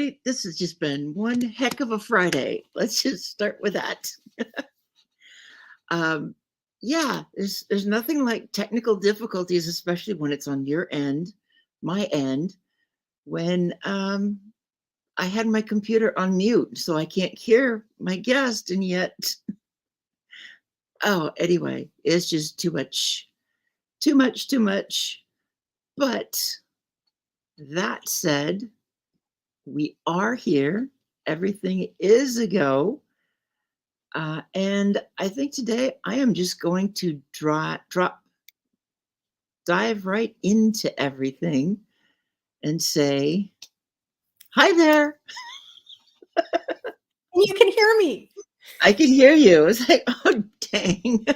everybody. This has just been one heck of a Friday. Let's just start with that. Yeah, there's nothing like technical difficulties, especially when it's on your end, my end, when I had my computer on mute, so I can't hear my guest, and yet, anyway, it's just too much. But that said, we are here. Everything is a go. And I think today I am just going to dive right into everything and say, hi there. You can hear me. I can hear you. It's like, oh, dang.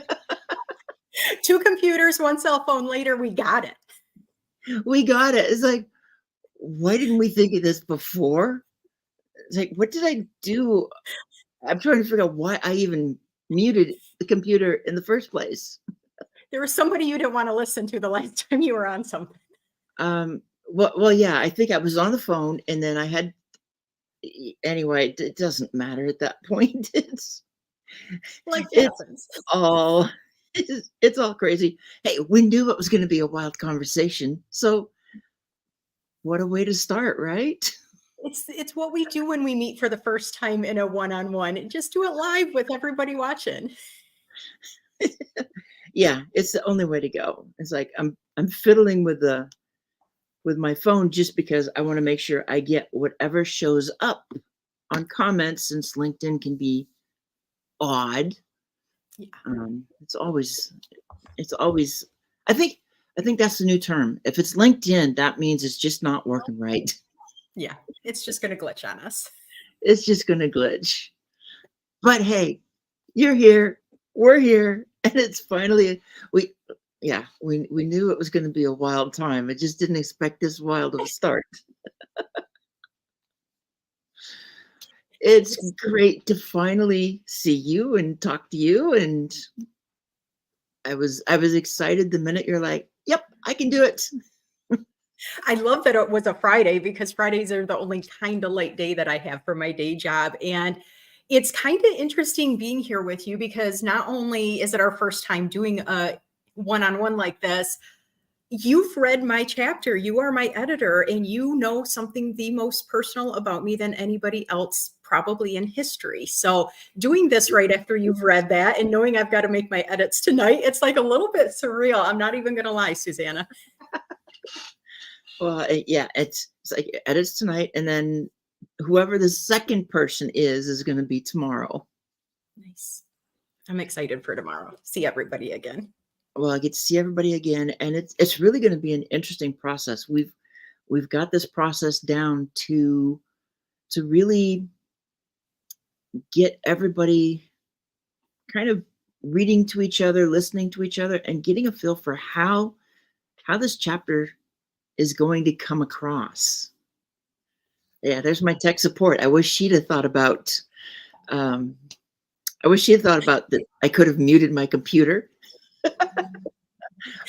2 computers, 1 cell phone later, we got it. We got it. It's like, why didn't we think of this before? It's like, what did I do? I'm trying to figure out why I even muted the computer in the first place. There was somebody you didn't want to listen to the last time you were on something. Well, yeah, I think I was on the phone, and then I had. Anyway, it doesn't matter at that point. It's all crazy. Hey, we knew it was going to be a wild conversation, so what a way to start, right? It's what we do when we meet for the first time in a one-on-one. Just do it live with everybody watching. Yeah, it's the only way to go. It's like I'm fiddling with my phone just because I want to make sure I get whatever shows up on comments, since LinkedIn can be odd. Yeah. It's always. I think that's the new term. If it's LinkedIn, that means it's just not working right. Yeah, it's just going to glitch on us. It's just going to glitch. But hey, you're here, we're here, and it's finally we knew it was going to be a wild time. I just didn't expect this wild of a start. It's great to finally see you and talk to you, and I was excited the minute you're like, "Yep, I can do it." I love that it was a Friday, because Fridays are the only kind of light day that I have for my day job. And it's kind of interesting being here with you, because not only is it our first time doing a one-on-one like this, you've read my chapter, you are my editor, and you know something the most personal about me than anybody else probably in history. So doing this right after you've read that and knowing I've got to make my edits tonight, it's like a little bit surreal. I'm not even going to lie, Susanna. Well, yeah, it's like edits tonight, and then whoever the second person is going to be tomorrow. Nice. I'm excited for tomorrow. See everybody again. Well, I get to see everybody again, and it's really going to be an interesting process. We've got this process down to really get everybody kind of reading to each other, listening to each other, and getting a feel for how this chapter is going to come across. Yeah, there's my tech support. I wish she'd have thought about. I wish she had thought about that. I could have muted my computer. Oh,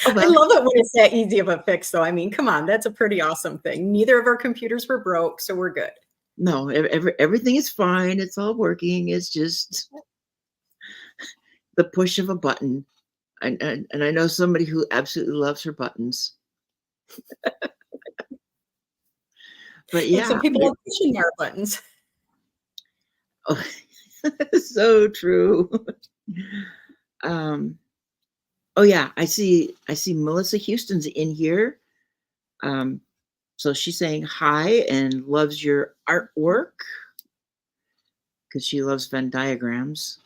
well. I love it when it's that easy of a fix, though. I mean, come on, that's a pretty awesome thing. Neither of our computers were broke, so we're good. No, everything is fine. It's all working. It's just the push of a button. And I know somebody who absolutely loves her buttons. But yeah, and some people are pushing our buttons. Oh, so true. Oh yeah, I see Melissa Houston's in here. So she's saying hi and loves your artwork because she loves Venn diagrams.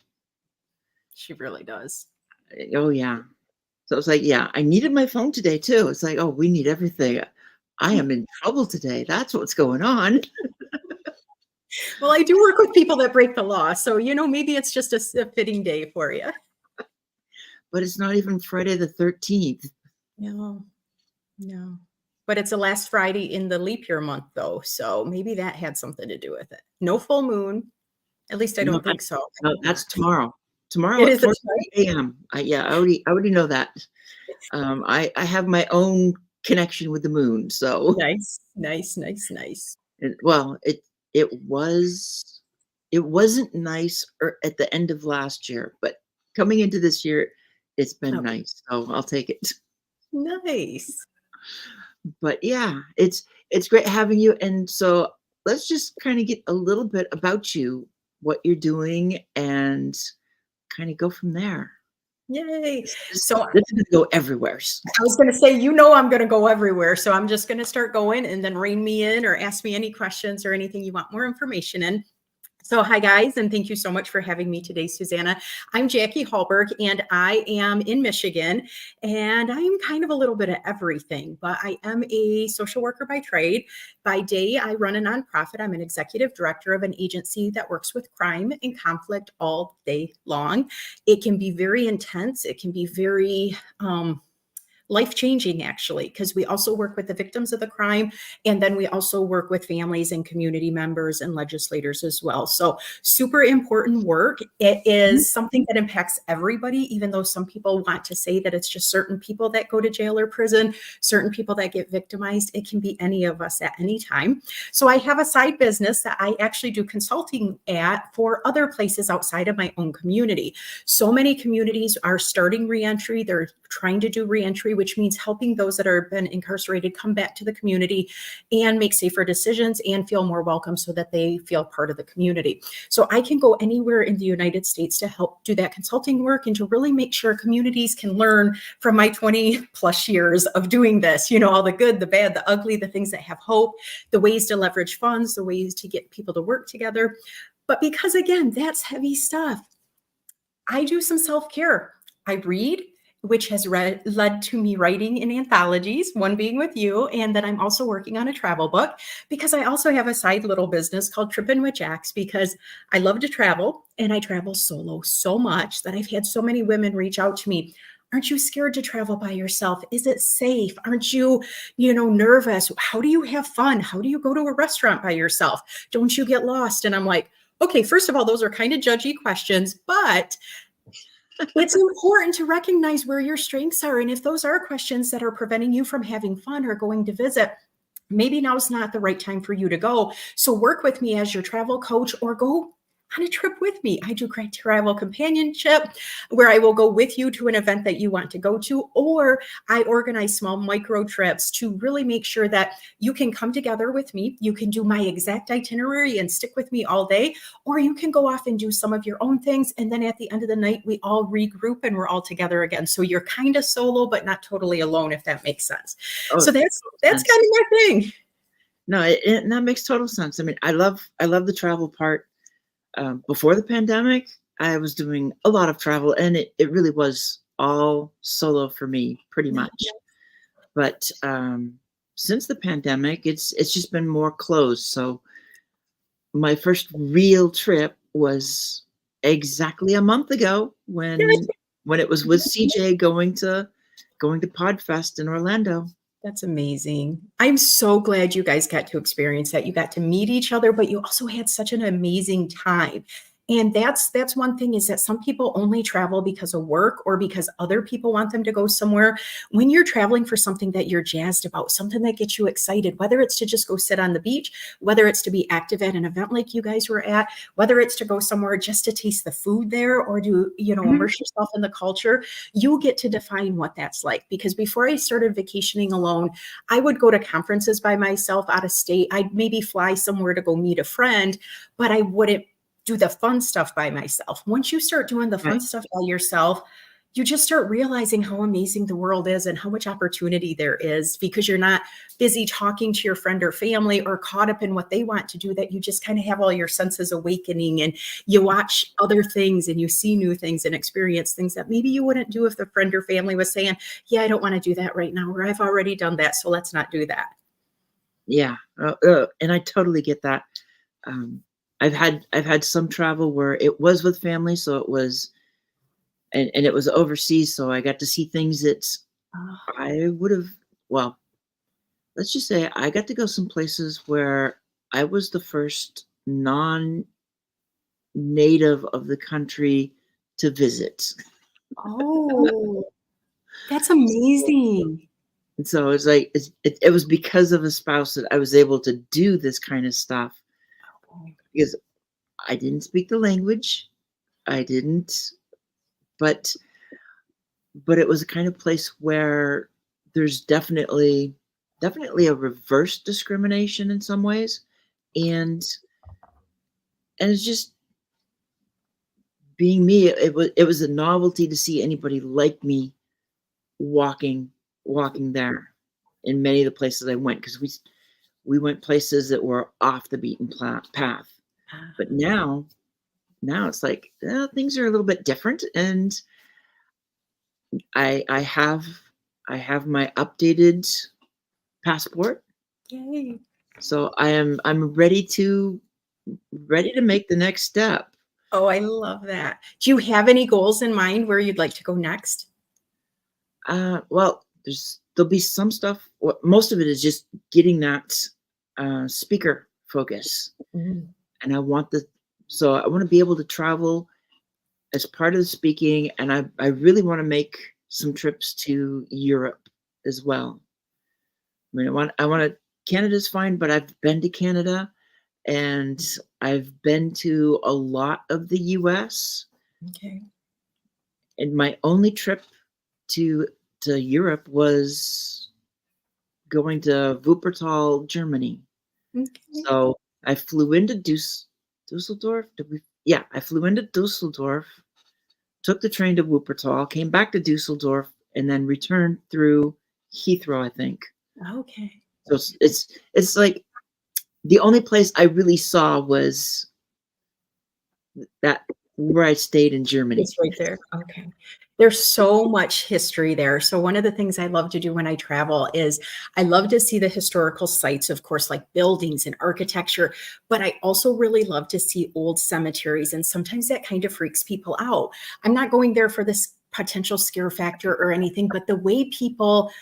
She really does. Oh yeah. So it's like, yeah, I needed my phone today too. It's like, oh, we need everything. I am in trouble today. That's what's going on. Well, I do work with people that break the law. So, maybe it's just a fitting day for you. But it's not even Friday the 13th. No. But it's the last Friday in the leap year month, though. So maybe that had something to do with it. No full moon. At least I don't think so. No, that's tomorrow. Tomorrow at 4 a.m. I already know that. I have my own connection with the moon. So nice. Well, it wasn't nice at the end of last year, but coming into this year, it's been Oh, nice. So I'll take it. nice. But yeah, it's great having you. And so let's just kind of get a little bit about you, what you're doing, and kind of go from there. Yay. This, So this is gonna go everywhere. I was going to say, I'm going to go everywhere. So I'm just going to start going and then rein me in or ask me any questions or anything you want more information in. So hi guys, and thank you so much for having me today, Susanna. I'm Jackie Hallberg and I am in Michigan, and I'm kind of a little bit of everything, but I am a social worker by trade. By day, I run a nonprofit. I'm an executive director of an agency that works with crime and conflict all day long. It can be very intense. It can be very, life-changing actually, because we also work with the victims of the crime, and then we also work with families and community members and legislators as well. So super important work. It is something that impacts everybody, even though some people want to say that it's just certain people that go to jail or prison, certain people that get victimized. It can be any of us at any time. So I have a side business that I actually do consulting at for other places outside of my own community. So many communities are starting reentry. They're trying to do reentry, which means helping those that have been incarcerated come back to the community and make safer decisions and feel more welcome so that they feel part of the community. So I can go anywhere in the United States to help do that consulting work and to really make sure communities can learn from my 20 plus years of doing this, all the good, the bad, the ugly, the things that have hope, the ways to leverage funds, the ways to get people to work together. But because again, that's heavy stuff, I do some self-care. I read, which has led to me writing in anthologies, one being with you, and then I'm also working on a travel book because I also have a side little business called Trippin' with Jax because I love to travel and I travel solo so much that I've had so many women reach out to me. Aren't you scared to travel by yourself? Is it safe? Aren't you, nervous? How do you have fun? How do you go to a restaurant by yourself? Don't you get lost? And I'm like, okay, first of all, those are kind of judgy questions, but it's important to recognize where your strengths are. And if those are questions that are preventing you from having fun or going to visit, maybe now's not the right time for you to go. So work with me as your travel coach or go on a trip with me. I do great travel companionship where I will go with you to an event that you want to go to, or I organize small micro trips to really make sure that you can come together with me. You can do my exact itinerary and stick with me all day, or you can go off and do some of your own things. And then at the end of the night, we all regroup and we're all together again. So you're kind of solo, but not totally alone, if that makes sense. Oh, So that's kind of my thing. no, that makes total sense. I mean, I love the travel part. Before the pandemic, I was doing a lot of travel, and it really was all solo for me, pretty much. But since the pandemic, it's just been more closed. So my first real trip was exactly a month ago when it was with CJ going to Podfest in Orlando. That's amazing. I'm so glad you guys got to experience that. You got to meet each other, but you also had such an amazing time. And that's one thing, is that some people only travel because of work or because other people want them to go somewhere. When you're traveling for something that you're jazzed about, something that gets you excited, whether it's to just go sit on the beach, whether it's to be active at an event like you guys were at, whether it's to go somewhere just to taste the food there or to, immerse yourself in the culture, you get to define what that's like. Because before I started vacationing alone, I would go to conferences by myself out of state. I'd maybe fly somewhere to go meet a friend, but I wouldn't do the fun stuff by myself. Once you start doing the fun stuff by yourself, you just start realizing how amazing the world is and how much opportunity there is, because you're not busy talking to your friend or family or caught up in what they want to do, that you just kind of have all your senses awakening and you watch other things and you see new things and experience things that maybe you wouldn't do if the friend or family was saying, yeah, I don't want to do that right now, or I've already done that, so let's not do that. Yeah. And I totally get that. I've had some travel where it was with family, so it was, and it was overseas, so I got to see things that I would have, well, let's just say I got to go some places where I was the first non-native of the country to visit. Oh, that's amazing. And so it's like, it was because of a spouse that I was able to do this kind of stuff. because I didn't speak the language. I didn't, but it was a kind of place where there's definitely a reverse discrimination in some ways, and it's just being me. It was a novelty to see anybody like me walking there in many of the places I went, because we went places that were off the beaten path. But now it's like, things are a little bit different, and I have my updated passport, Yay. so I'm ready to make the next step. Oh, I love that. Do you have any goals in mind where you'd like to go next? Well, there'll be some stuff. Most of it is just getting that speaker focus, Mm. and I want to be able to travel as part of the speaking, and I really want to make some trips to Europe as well. I mean, I want to. Canada's fine, but I've been to Canada, and I've been to a lot of the U.S. Okay. And my only trip to Europe was going to Wuppertal, Germany. Okay. So I flew into Dusseldorf. Yeah, I flew into Dusseldorf, took the train to Wuppertal, came back to Dusseldorf, and then returned through Heathrow, I think. Okay. So it's like the only place I really saw was that where I stayed in Germany. It's right there. Okay. There's so much history there. So one of the things I love to do when I travel is I love to see the historical sites, of course, like buildings and architecture, but I also really love to see old cemeteries. And sometimes that kind of freaks people out. I'm not going there for this potential scare factor or anything, but the way people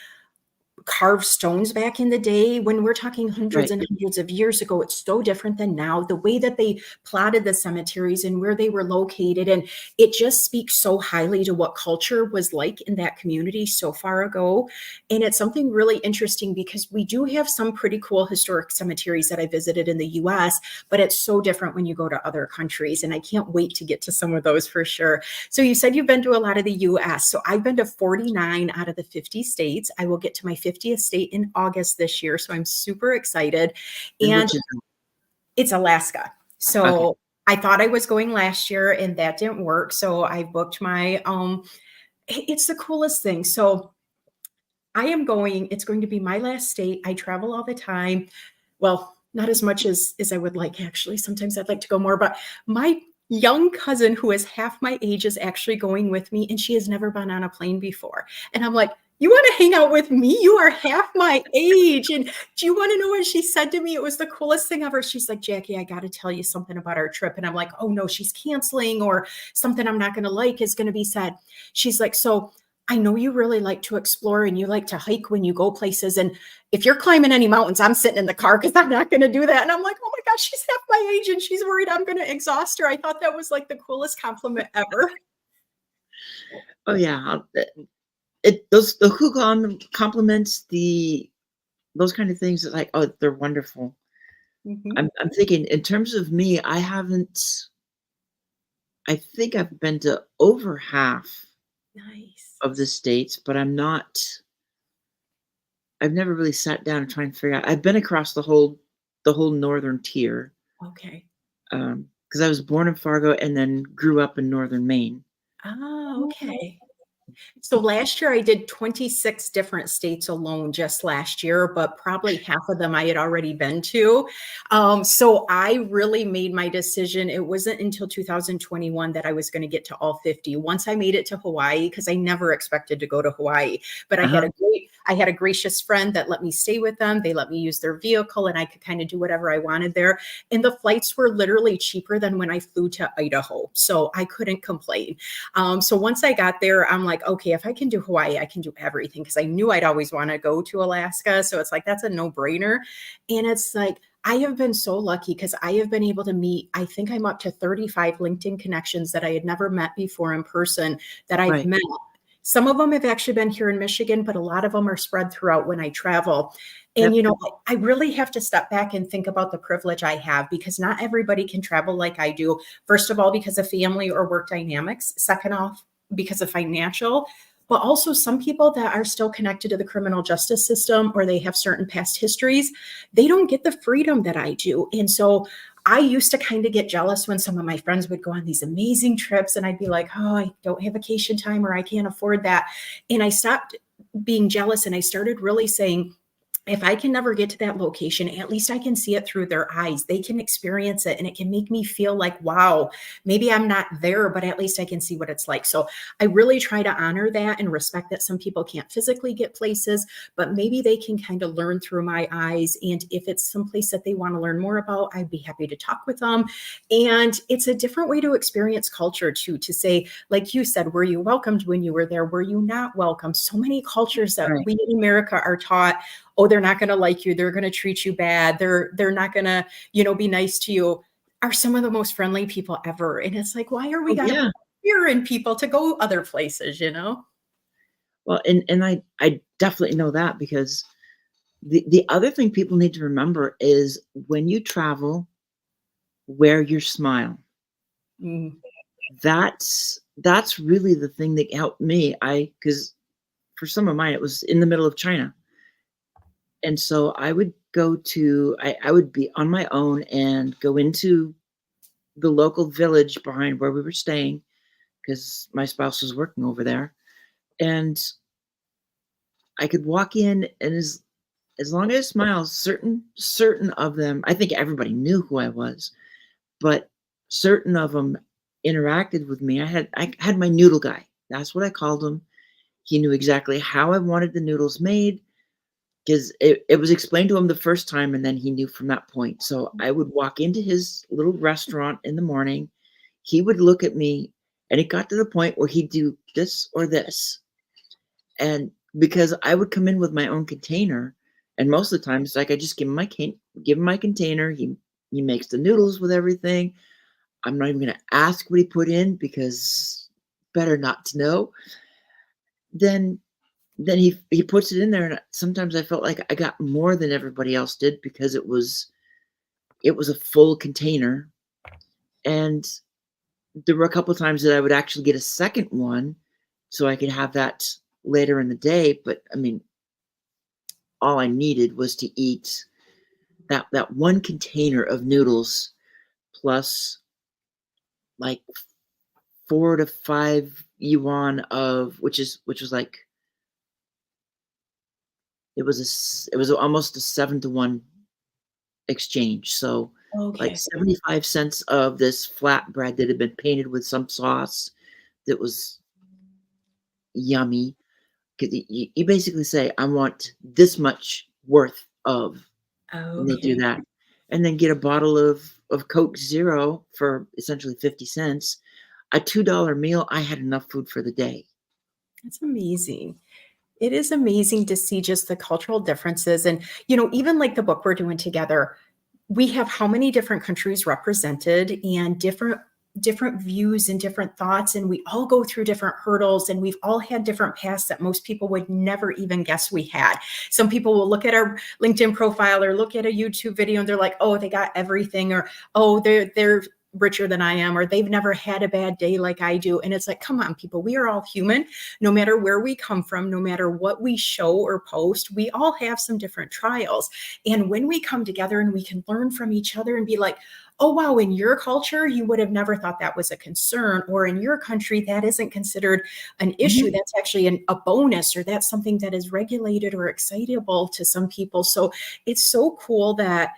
carved stones back in the day, when we're talking hundreds Right. and hundreds of years ago, it's so different than now. The way that they plotted the cemeteries and where they were located, and it just speaks so highly to what culture was like in that community so far ago. And it's something really interesting because we do have some pretty cool historic cemeteries that I visited in the US, but it's so different when you go to other countries. And I can't wait to get to some of those for sure. So you said you've been to a lot of the US. So I've been to 49 out of the 50 states. I will get to my 50th state in August this year. So I'm super excited. And And which is it's Alaska. So okay. I thought I was going last year and that didn't work. So I booked my it's the coolest thing. So I am going, it's going to be my last state. I travel all the time. Well, not as much as I would like, actually. Sometimes I'd like to go more, but my young cousin who is half my age is actually going with me, and she has never been on a plane before. And I'm like, you want to hang out with me? You are half my age. And do you want to know what she said to me? It was the coolest thing ever. She's like, Jackie, I got to tell you something about our trip. And I'm like, oh no, she's canceling, or something I'm not going to like is going to be said. She's like, so I know you really like to explore and you like to hike when you go places. And if you're climbing any mountains, I'm sitting in the car because I'm not going to do that. And I'm like, oh my gosh, she's half my age and she's worried I'm going to exhaust her. I thought that was like the coolest compliment ever. Oh yeah, the who compliments those kind of things is like, oh, they're wonderful. Mhm. I'm thinking in terms of me, I think I've been to over half Nice. of the states, but I've never really sat down and tried and figure out. I've been across the whole northern tier, Okay. because I was born in Fargo and then grew up in northern Maine. Ah, okay. So last year I did 26 different states alone just last year, but probably half of them I had already been to. So I really made my decision. It wasn't until 2021 that I was going to get to all 50. Once I made it to Hawaii, because I never expected to go to Hawaii, but Uh-huh. I had a gracious friend that let me stay with them. They let me use their vehicle and I could kind of do whatever I wanted there. And the flights were literally cheaper than when I flew to Idaho. So I couldn't complain. So once I got there, I'm like, okay, if I can do Hawaii, I can do everything, because I knew I'd always want to go to Alaska. So it's like, that's a no-brainer. And it's like, I have been so lucky because I have been able to meet, I think I'm up to 35 LinkedIn connections that I had never met before in person that I've Right. met Some of them have actually been here in Michigan, but a lot of them are spread throughout when I travel. And, Yep. I really have to step back and think about the privilege I have, because not everybody can travel like I do. First of all, because of family or work dynamics. Second off, because of financial, but also some people that are still connected to the criminal justice system, or they have certain past histories, they don't get the freedom that I do. And so I used to kind of get jealous when some of my friends would go on these amazing trips, and I'd be like, oh, I don't have vacation time, or I can't afford that. And I stopped being jealous, and I started really saying, if I can never get to that location, at least I can see it through their eyes. They can experience it, and it can make me feel like, wow, maybe I'm not there, but at least I can see what it's like. So I really try to honor that and respect that some people can't physically get places, but maybe they can kind of learn through my eyes. And if it's someplace that they want to learn more about, I'd be happy to talk with them. And it's a different way to experience culture too, to say, like you said, were you welcomed when you were there? Were you not welcome? So many cultures that Right. we in America are taught, oh, they're not going to like you, they're going to treat you bad, they're not going to, be nice to you, are some of the most friendly people ever. And it's like, why are we Oh, got to yeah. put fear in people to go other places? Well, and I definitely know that, because the other thing people need to remember is when you travel, wear your smile. Mm. That's really the thing that helped me. Because for some of mine, it was in the middle of China. And so I would I would be on my own and go into the local village behind where we were staying, because my spouse was working over there. And I could walk in, and as long as I smiled, certain of them, I think everybody knew who I was, but certain of them interacted with me. I had my noodle guy. That's what I called him. He knew exactly how I wanted the noodles made, because it was explained to him the first time, and then he knew from that point. So I would walk into his little restaurant in the morning. He would look at me, and it got to the point where he'd do this or this. And because I would come in with my own container, and most of the time it's like I just give him my container. He makes the noodles with everything. I'm not even going to ask what he put in, because better not to know. Then he puts it in there, and sometimes I felt like I got more than everybody else did, because it was a full container. And there were a couple of times that I would actually get a second one so I could have that later in the day. But I mean, all I needed was to eat that one container of noodles, plus like 4 to 5 yuan of which was like, it was almost a 7 to 1 exchange. So like Okay. 75 cents of this flatbread that had been painted with some sauce that was yummy. Because you basically say, I want this much worth of, and they do Okay. that. And then get a bottle of Coke Zero for essentially 50 cents. A $2 meal, I had enough food for the day. That's amazing. It is amazing to see just the cultural differences. And, even like the book we're doing together, we have how many different countries represented, and different views and different thoughts, and we all go through different hurdles, and we've all had different paths that most people would never even guess we had. Some people will look at our LinkedIn profile or look at a YouTube video, and they're like, oh, they got everything, or oh, they're richer than I am, or they've never had a bad day like I do. And it's like, come on, people, we are all human. No matter where we come from, no matter what we show or post, we all have some different trials. And when we come together and we can learn from each other and be like, oh, wow, in your culture, you would have never thought that was a concern, or in your country, that isn't considered an issue. Mhm. That's actually a bonus, or that's something that is regulated or excitable to some people. So it's so cool that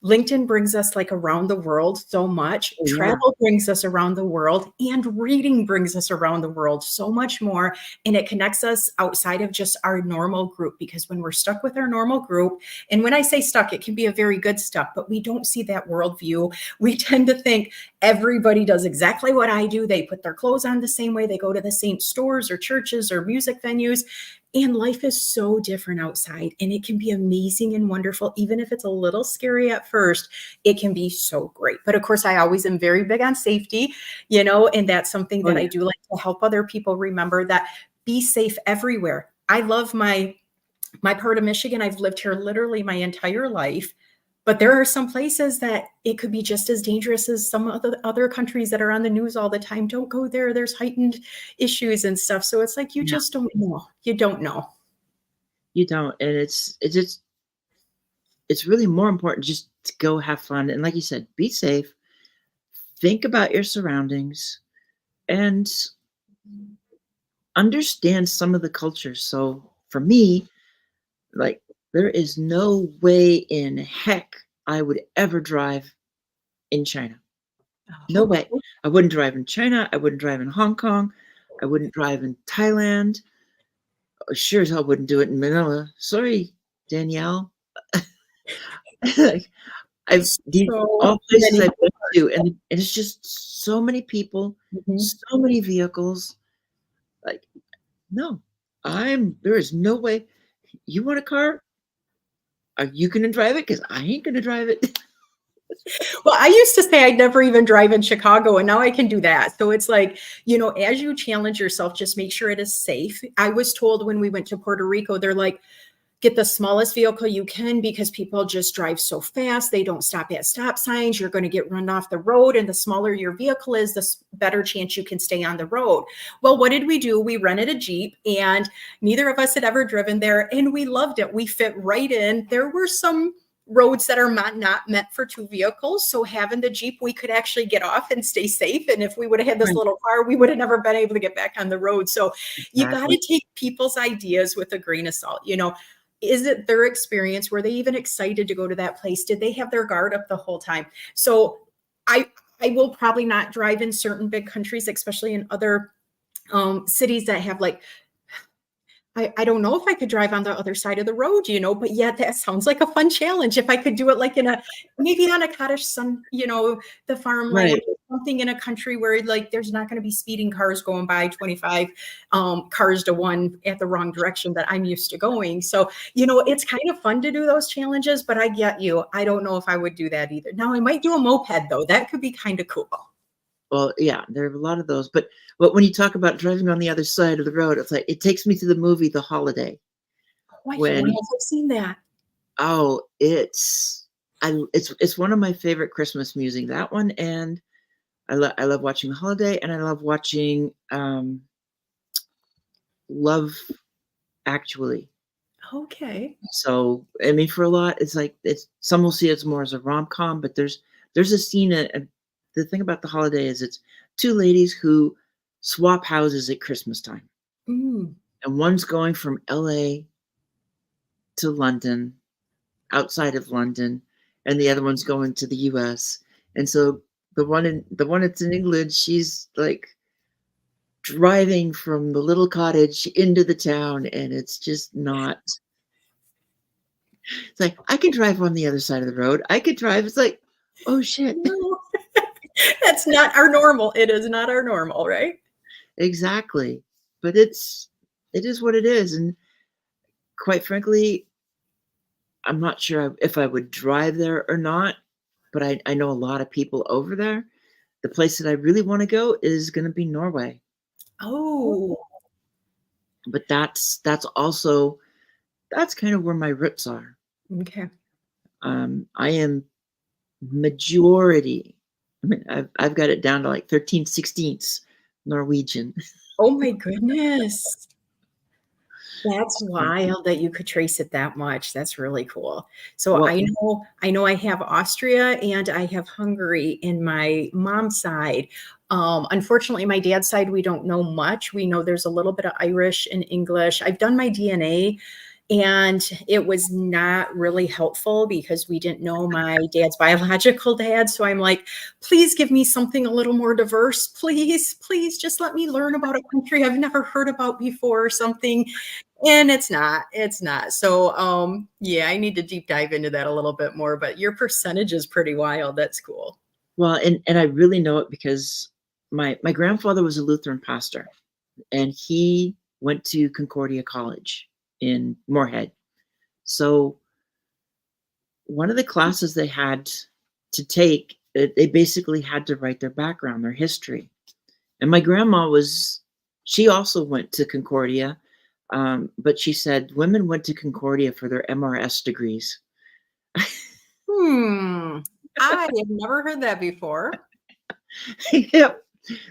LinkedIn brings us like around the world so much. Oh, yeah. Travel brings us around the world, and reading brings us around the world so much more. And it connects us outside of just our normal group, because when we're stuck with our normal group, and when I say stuck, it can be a very good stuck, but we don't see that worldview. We tend to think everybody does exactly what I do. They put their clothes on the same way, they go to the same stores or churches or music venues. And life is so different outside, and it can be amazing and wonderful. Even if it's a little scary at first, it can be so great. But of course, I always am very big on safety, and that's something Oh, that yeah. I do like to help other people remember, that be safe everywhere. I love my part of Michigan. I've lived here literally my entire life, but there are some places that it could be just as dangerous as some of the other countries that are on the news all the time. Don't go there. There's heightened issues and stuff. So it's like, you Yeah, just don't know. You don't know. you don't, and it's really more important just to go have fun, and like you said, be safe, think about your surroundings, and understand some of the cultures. So for me, like, there is no way in heck I would ever drive in China. No Oh, way. I wouldn't drive in China. I wouldn't drive in Hong Kong. I wouldn't drive in Thailand. Sure as hell wouldn't do it in Manila. Sorry, Danielle. Like, I've these so all places many. I've been to, and it's just so many people, Mhm. so many vehicles. Like, no, there is no way. You want a car? Are you gonna drive it? Because I ain't gonna drive it. Well, I used to say I'd never even drive in Chicago, and now I can do that. So it's like, as you challenge yourself, just make sure it is safe. I was told when we went to Puerto Rico, they're like, get the smallest vehicle you can because people just drive so fast. They don't stop at stop signs. You're going to get run off the road. And the smaller your vehicle is, the better chance you can stay on the road. Well, what did we do? We rented a Jeep, and neither of us had ever driven there. And we loved it. We fit right in. There were some roads that are not meant for two vehicles. So having the Jeep, we could actually get off and stay safe. And if we would have had this Right. little car, we would have never been able to get back on the road. So you got Exactly. to take people's ideas with a grain of salt. Is it their experience? Were they even excited to go to that place? Did they have their guard up the whole time? So I will probably not drive in certain big countries, especially in other cities that have like, I don't know if I could drive on the other side of the road, but yeah, that sounds like a fun challenge. If I could do it like maybe on a cottage, the farmland, Right. or something in a country where like there's not going to be speeding cars going by 25 cars to one at the wrong direction that I'm used to going. So, it's kind of fun to do those challenges, but I get you. I don't know if I would do that either. Now I might do a moped though. That could be kind of cool. Well, yeah, there are a lot of those, but when you talk about driving on the other side of the road, it's like it takes me to the movie The Holiday Oh, I feel like when I've seen that. oh, it's one of my favorite Christmas music. That one, and I love watching The Holiday, and I love watching Love Actually. Okay. So, I mean, for a lot, it's like some will see it more as a rom-com, but there's a scene. The thing about The Holiday is it's two ladies who swap houses at Christmas time, Mm. and one's going from L.A. to London, outside of London, and the other one's going to the U.S. And so the one that's in England, she's like driving from the little cottage into the town, and it's just not. It's like, I can drive on the other side of the road. I could drive. It's like, oh shit. No. That's not our normal. It is not our normal, right? Exactly. But it is what it is. And quite frankly, I'm not sure if I would drive there or not, but I know a lot of people over there. The place that I really want to go is going to be Norway. Oh, But that's kind of where my roots are. okay. I am majority. I mean, I've got it down to like 13/16 Norwegian. Oh my goodness. That's wild that you could trace it that much. That's really cool. So Well, I know I have Austria and I have Hungary in my mom's side. Unfortunately, my dad's side, we don't know much. We know there's a little bit of Irish and English. I've done my DNA, and it was not really helpful because we didn't know my dad's biological dad. So I'm like, please give me something a little more diverse. Please, please just let me learn about a country I've never heard about before or something. And it's not. So yeah, I need to deep dive into that a little bit more, but your percentage is pretty wild. That's cool. and I really know it because my grandfather was a Lutheran pastor, and he went to Concordia College in Moorhead. So one of the classes they had to take, they basically had to write their background, their history. And my grandma she also went to Concordia, but she said women went to Concordia for their MRS degrees. Hmm. I have never heard that before. Yep.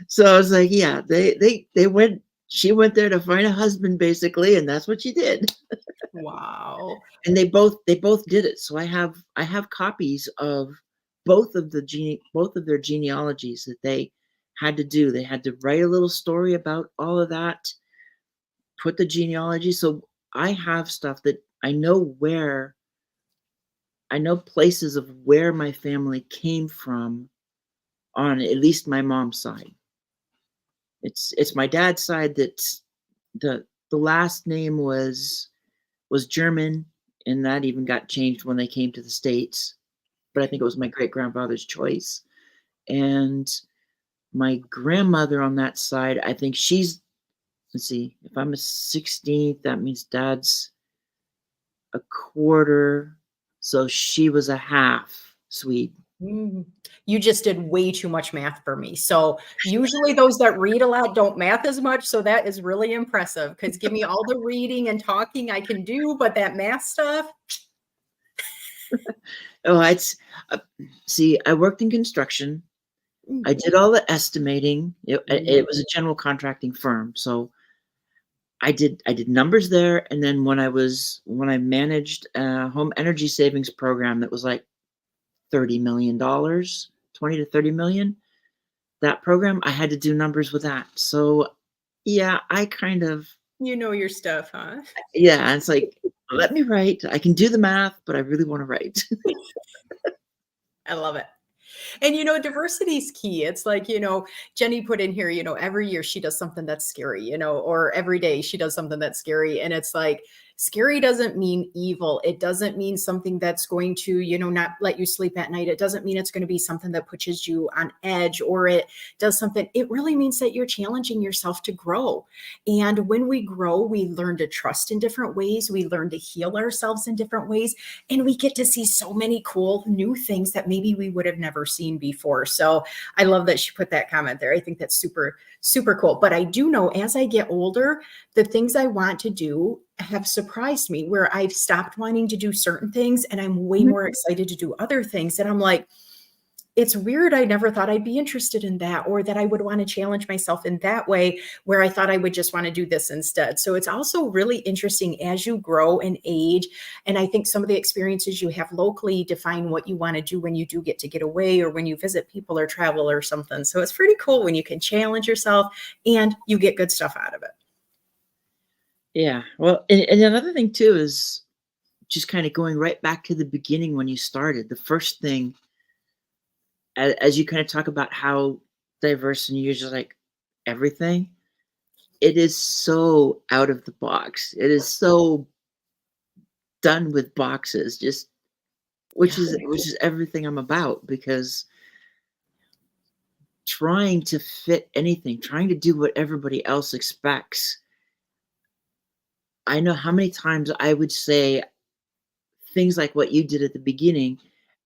So I was like, yeah, they went. She went there to find a husband, basically, and that's what she did. Wow. And they both did it. So I have copies of both of their genealogies that they had to do. They had to write a little story about all of that, put the genealogy. So I have stuff that I know places of where my family came from on at least my mom's side. It's my dad's side that's the last name was German, and that even got changed when they came to the States. But I think it was my great grandfather's choice. And my grandmother on that side, I think she's, let's see, if I'm a 16th, that means dad's a quarter. So she was a half Swede. Mm. You just did way too much math for me. So usually those that read a lot don't math as much. So that is really impressive, because give me all the reading and talking I can do, but that math stuff. Oh, it's see, I worked in construction. I did all the estimating. It was a general contracting firm, so I did numbers there. And then when I managed a home energy savings program that was like $30 million, 20 to 30 million, that program, I had to do numbers with that. So yeah, I kind of, You know your stuff, huh? yeah, it's like, let me write. I can do the math, but I really want to write. I love it. And diversity is key. It's like, Jenny put in here, every year she does something that's scary, or every day she does something that's scary. And it's like, scary doesn't mean evil. It doesn't mean something that's going to, not let you sleep at night. It doesn't mean it's going to be something that pushes you on edge, or it does something. It really means that you're challenging yourself to grow. And when we grow, we learn to trust in different ways. We learn to heal ourselves in different ways. And we get to see so many cool new things that maybe we would have never seen before. So I love that she put that comment there. I think that's super, super cool. But I do know as I get older, the things I want to do have surprised me, where I've stopped wanting to do certain things and I'm way more excited to do other things. And I'm like, it's weird. I never thought I'd be interested in that, or that I would want to challenge myself in that way, where I thought I would just want to do this instead. So it's also really interesting as you grow and age. And I think some of the experiences you have locally define what you want to do when you do get to get away, or when you visit people or travel or something. So it's pretty cool when you can challenge yourself and you get good stuff out of it. Yeah. Well, and another thing too is just kind of going right back to the beginning when you started. The first thing, as you kind of talk about how diverse and you're just like everything, it is so out of the box. It is so done with boxes, just which is everything I'm about, because trying to fit anything, trying to do what everybody else expects. I know how many times I would say things like what you did at the beginning,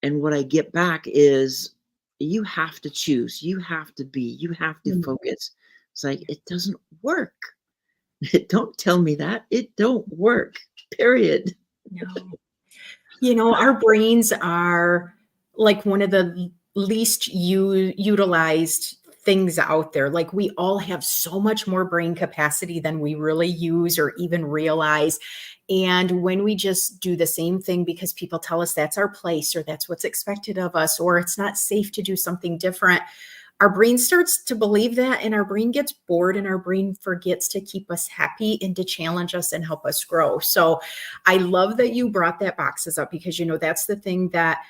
and what I get back is, you have to choose, you have to be, you have to focus. It's like, it doesn't work. Don't tell me that. It don't work, period. No. Our brains are like one of the least utilized things out there. Like, we all have so much more brain capacity than we really use or even realize. And when we just do the same thing because people tell us that's our place, or that's what's expected of us, or it's not safe to do something different, our brain starts to believe that, and our brain gets bored, and our brain forgets to keep us happy and to challenge us and help us grow. So I love that you brought that boxes up, because that's the thing that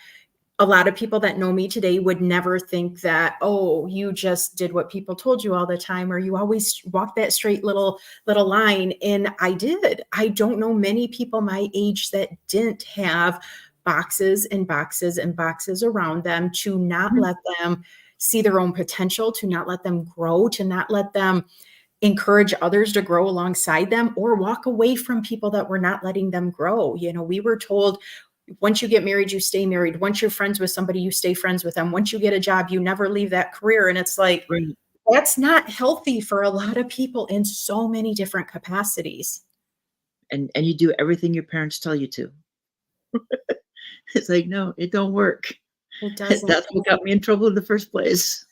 a lot of people that know me today would never think, that, oh, you just did what people told you all the time, or you always walked that straight little line. And I did. I don't know many people my age that didn't have boxes and boxes and boxes around them to not let them see their own potential, to not let them grow, to not let them encourage others to grow alongside them, or walk away from people that were not letting them grow. We were told, once you get married, you stay married. Once you're friends with somebody, you stay friends with them. Once you get a job, you never leave that career. And it's like, Right. That's not healthy for a lot of people in so many different capacities. And you do everything your parents tell you to. It's like, no, it don't work. It doesn't. That's what got me in trouble in the first place.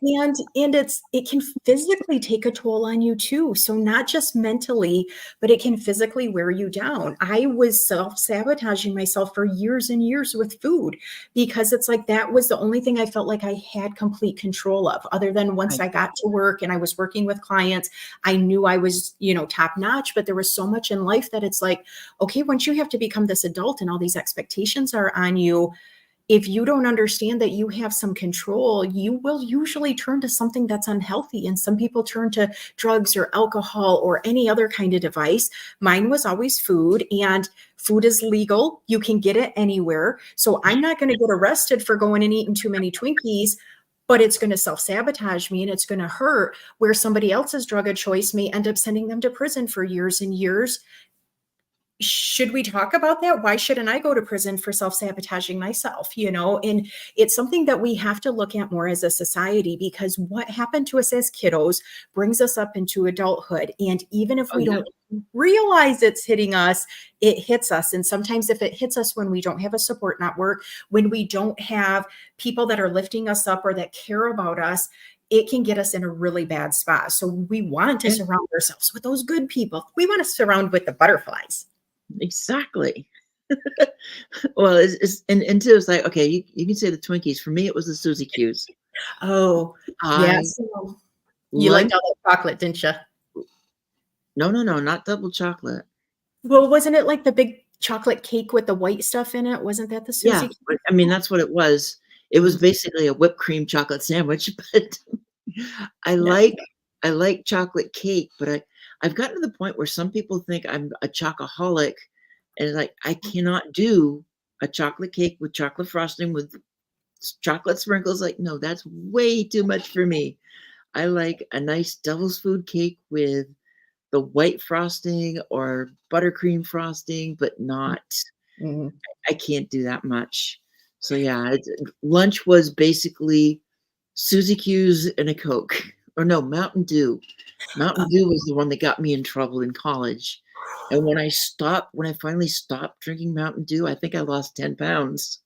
And it can physically take a toll on you too. So not just mentally, but it can physically wear you down. I was self-sabotaging myself for years and years with food because it's like that was the only thing I felt like I had complete control of, other than once Right. I got to work and I was working with clients, I knew I was, top notch, but there was so much in life that it's like, okay, once you have to become this adult and all these expectations are on you, if you don't understand that you have some control, you will usually turn to something that's unhealthy. And some people turn to drugs or alcohol or any other kind of device. Mine was always food, and food is legal. You can get it anywhere. So I'm not going to get arrested for going and eating too many Twinkies, but it's going to self-sabotage me and it's going to hurt, where somebody else's drug of choice may end up sending them to prison for years and years. Should we talk about that? Why shouldn't I go to prison for self-sabotaging myself? And it's something that we have to look at more as a society, because what happened to us as kiddos brings us up into adulthood. And even if Oh, we yeah. don't realize it's hitting us, it hits us. And sometimes if it hits us when we don't have a support network, when we don't have people that are lifting us up or that care about us, it can get us in a really bad spot. So we want to Yeah, surround ourselves with those good people. We want to surround with the butterflies. exactly. Well, and too, it's like, okay, you can say the Twinkies. For me, it was the Suzy Q's. Oh, I yes. So you liked lunch all that chocolate, didn't you? No, no, no, not double chocolate. Well, wasn't it like the big chocolate cake with the white stuff in it? Wasn't that the Yeah, Suzy but I mean, that's what it was. It was basically a whipped cream chocolate sandwich, but I No. like I like chocolate cake, but I've gotten to the point where some people think I'm a chocoholic, and it's like I cannot do a chocolate cake with chocolate frosting with chocolate sprinkles. Like, no, that's way too much for me. I like a nice devil's food cake with the white frosting or buttercream frosting, but not Mhm. I can't do that much. So yeah, lunch was basically Suzy Q's and a Coke. Or no, Mountain Dew. Mountain Dew was the one that got me in trouble in college. And when I finally stopped drinking Mountain Dew, I think I lost 10 pounds.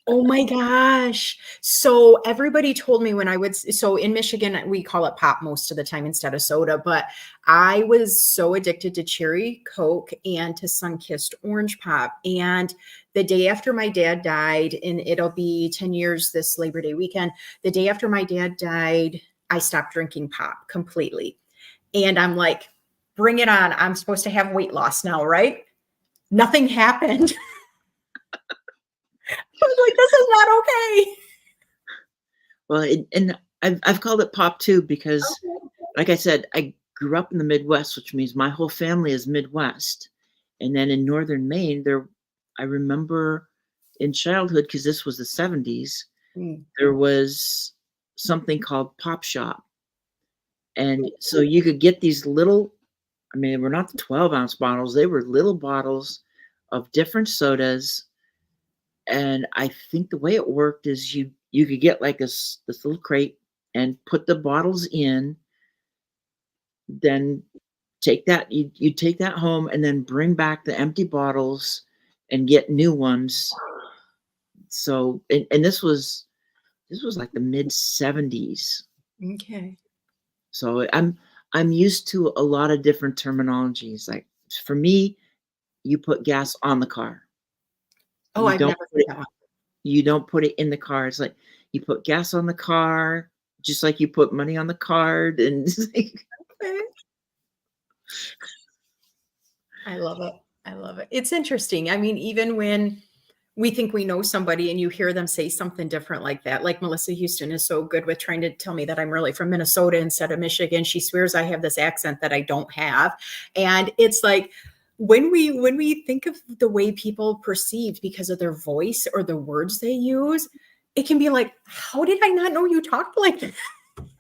Oh my gosh. So everybody told me when so in Michigan, we call it pop most of the time instead of soda, but I was so addicted to cherry Coke and to sun-kissed orange pop. And the day after my dad died, and it'll be 10 years this Labor Day weekend, the day after my dad died, I stopped drinking pop completely. And I'm like, bring it on. I'm supposed to have weight loss now, right? Nothing happened. I was like, this is not okay. Well, and I've called it pop too because, like I said, I grew up in the Midwest, which means my whole family is Midwest. And then in northern Maine, I remember in childhood, because this was the 70s, Mm. there was something called Pop Shop. And so you could get these little, I mean, they were not the 12-ounce bottles, they were little bottles of different sodas. And I think the way it worked is you could get like this little crate and put the bottles in, then you take that home and then bring back the empty bottles and get new ones. So and this was like the mid 70s. Okay. So I'm used to a lot of different terminologies. Like for me, you put gas on the car. Oh, You I've don't never put heard it that one. you don't put it in the car. It's like you put gas on the car, just like you put money on the card. And it's like, Okay. I love it. I love it. It's interesting. I mean, even when we think we know somebody and you hear them say something different like that, like Melissa Houston is so good with trying to tell me that I'm really from Minnesota instead of Michigan. She swears I have this accent that I don't have. And it's like when we think of the way people perceive because of their voice or the words they use, it can be like, how did I not know you talked like that?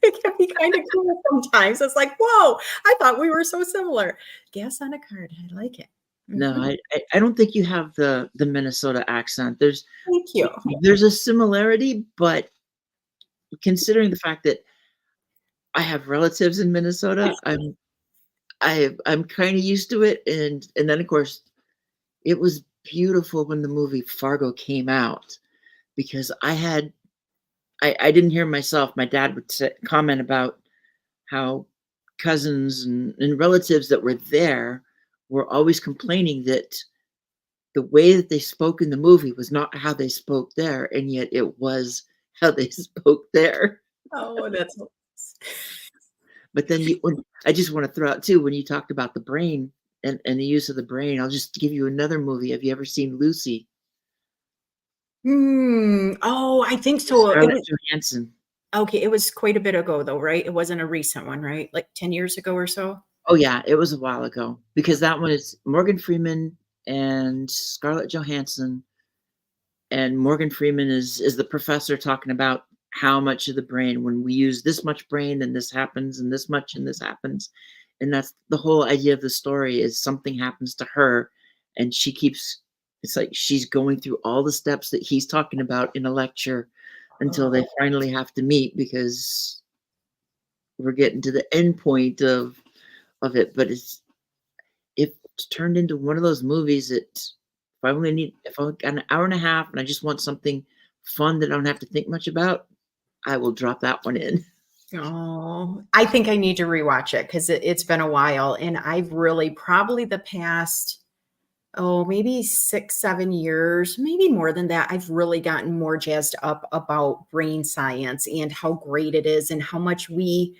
It can be kind of cool sometimes. It's like, whoa, I thought we were so similar. Gas on a card. I like it. no, Mhm. I don't think you have the Minnesota accent. Thank you. There's a similarity, but considering the fact that I have relatives in Minnesota. I'm kind of used to it, and then of course it was beautiful when the movie Fargo came out because I didn't hear myself. My dad would comment about how cousins and relatives that were there were always complaining that the way that they spoke in the movie was not how they spoke there, and yet it was how they spoke there. Oh, that's But then I just want to throw out too, when you talked about the brain and the use of the brain, I'll just give you another movie. Have you ever seen Lucy? Oh, I think so. It Scarlett was Johansson. okay. It was quite a bit ago, though, right? It wasn't a recent one, right? Like 10 years ago or so. Oh yeah, it was a while ago because that one is Morgan Freeman and Scarlett Johansson, and Morgan Freeman is the professor talking about how much of the brain, when we use this much brain, then this happens, and this much, and this happens. And that's the whole idea of the story, is something happens to her, and she keeps, it's like she's going through all the steps that he's talking about in a lecture until they finally have to meet, because we're getting to the end point of it. But it's turned into one of those movies that if I got an hour and a half and I just want something fun that I don't have to think much about, I will drop that one in. Oh, I think I need to rewatch it because it's been a while. And I've really probably the past, maybe 6, 7 years, maybe more than that. I've really gotten more jazzed up about brain science and how great it is and how much we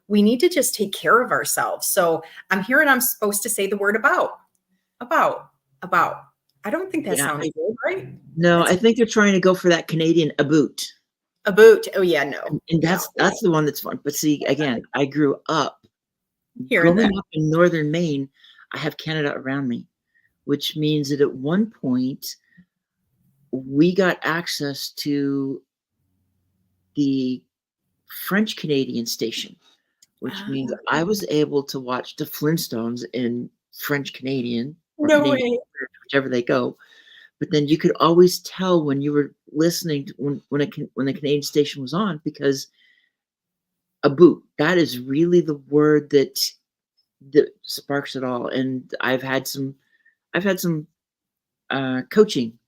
need to just take care of ourselves. So I'm hearing I'm supposed to say the word about, about. I don't think that Yeah, sounds good, right? no, That's I think they're trying to go for that Canadian aboot, a boot. Oh yeah, no, and no. that's the one that's fun. But see, again, I grew up Hearing growing that. up in northern Maine. I have Canada around me, which means that at one point we got access to the French Canadian station, which means Ah, I was able to watch the Flintstones in French Canadian or no Canadian, way. whichever they go. But then you could always tell when you were listening to, when the Canadian station was on, because a boot, that is really the word that sparks it all. And I've had some coaching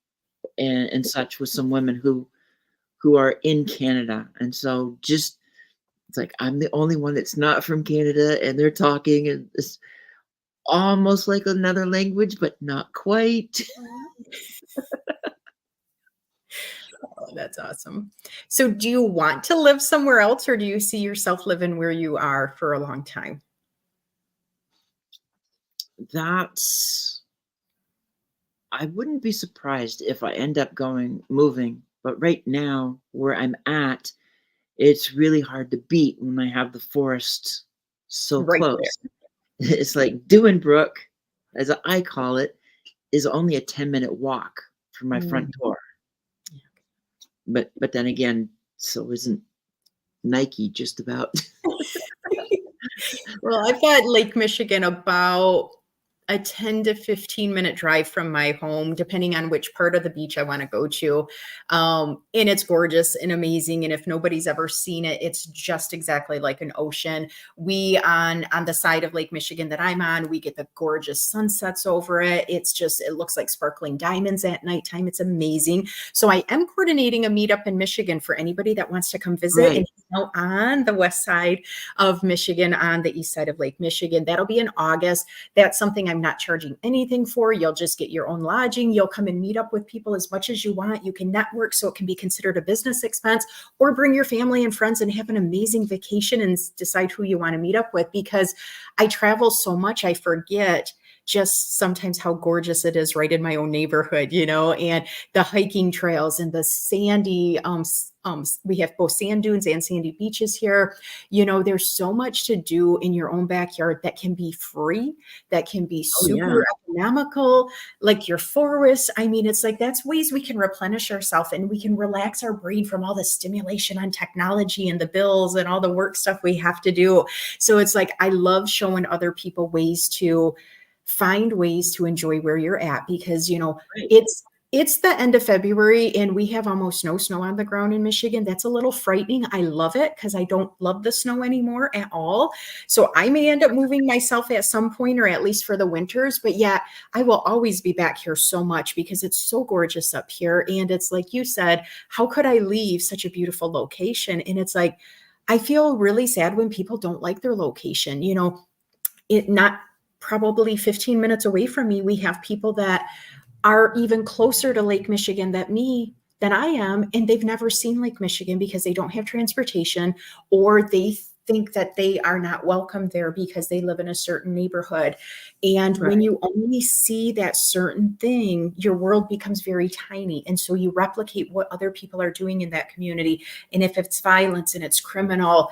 and such with some women who are in Canada, and so just it's like I'm the only one that's not from Canada, and they're talking, and it's almost like another language, but not quite. Oh, that's awesome. So do you want to live somewhere else or do you see yourself living where you are for a long time? That's I wouldn't be surprised if I end up moving, but right now where I'm at, it's really hard to beat when I have the forest so Right there. close. It's like Dewinbrook, as I call it, is only a 10-minute walk from my front Mm. door. But then again, so isn't Nike just about. Well, I've got Lake Michigan about a 10 to 15-minute drive from my home, depending on which part of the beach I want to go to. And it's gorgeous and amazing. And if nobody's ever seen it, it's just exactly like an ocean. We on the side of Lake Michigan that I'm on, we get the gorgeous sunsets over it. It looks like sparkling diamonds at nighttime. It's amazing. So I am coordinating a meetup in Michigan for anybody that wants to come visit Right. and on the west side of Michigan, on the east side of Lake Michigan. That'll be in August. That's something I'm not charging anything for. You'll just get your own lodging. You'll come and meet up with people as much as you want. You can network, so it can be considered a business expense, or bring your family and friends and have an amazing vacation and decide who you want to meet up with. Because I travel so much, I forget just sometimes how gorgeous it is right in my own neighborhood, and the hiking trails and the sandy, we have both sand dunes and sandy beaches here. There's so much to do in your own backyard that can be free, that can be Oh, yeah. super economical, like your forests. I mean, it's like that's ways we can replenish ourselves and we can relax our brain from all the stimulation on technology and the bills and all the work stuff we have to do. So it's like I love showing other people ways to find ways to enjoy where you're at, because Right. it's It's the end of February and we have almost no snow on the ground in Michigan. That's a little frightening. I love it because I don't love the snow anymore at all. So I may end up moving myself at some point, or at least for the winters, but yeah, I will always be back here so much because it's so gorgeous up here. And it's like you said, how could I leave such a beautiful location? And it's like, I feel really sad when people don't like their location. It not probably 15 minutes away from me, we have people that are even closer to Lake Michigan than I am, and they've never seen Lake Michigan because they don't have transportation, or they think that they are not welcome there because they live in a certain neighborhood. And when Right. you only see that certain thing, your world becomes very tiny. And so you replicate what other people are doing in that community. And if it's violence and it's criminal,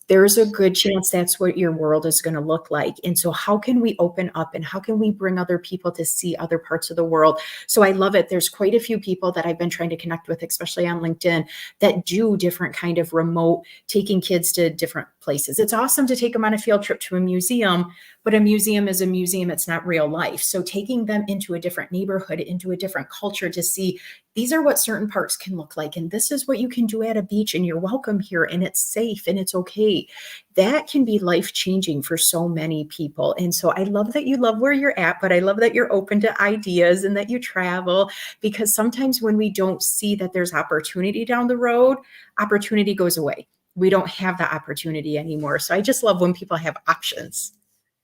there's a good chance that's what your world is going to look like. And so how can we open up and how can we bring other people to see other parts of the world? So I love it. There's quite a few people that I've been trying to connect with, especially on LinkedIn, that do different kind of remote, taking kids to different places. It's awesome to take them on a field trip to a museum, but a museum is a museum. It's not real life. So taking them into a different neighborhood, into a different culture to see these are what certain parks can look like. And this is what you can do at a beach, and you're welcome here, and it's safe and it's okay. That can be life-changing for so many people. And so I love that you love where you're at, but I love that you're open to ideas and that you travel, because sometimes when we don't see that there's opportunity down the road, opportunity goes away. We don't have the opportunity anymore. So I just love when people have options.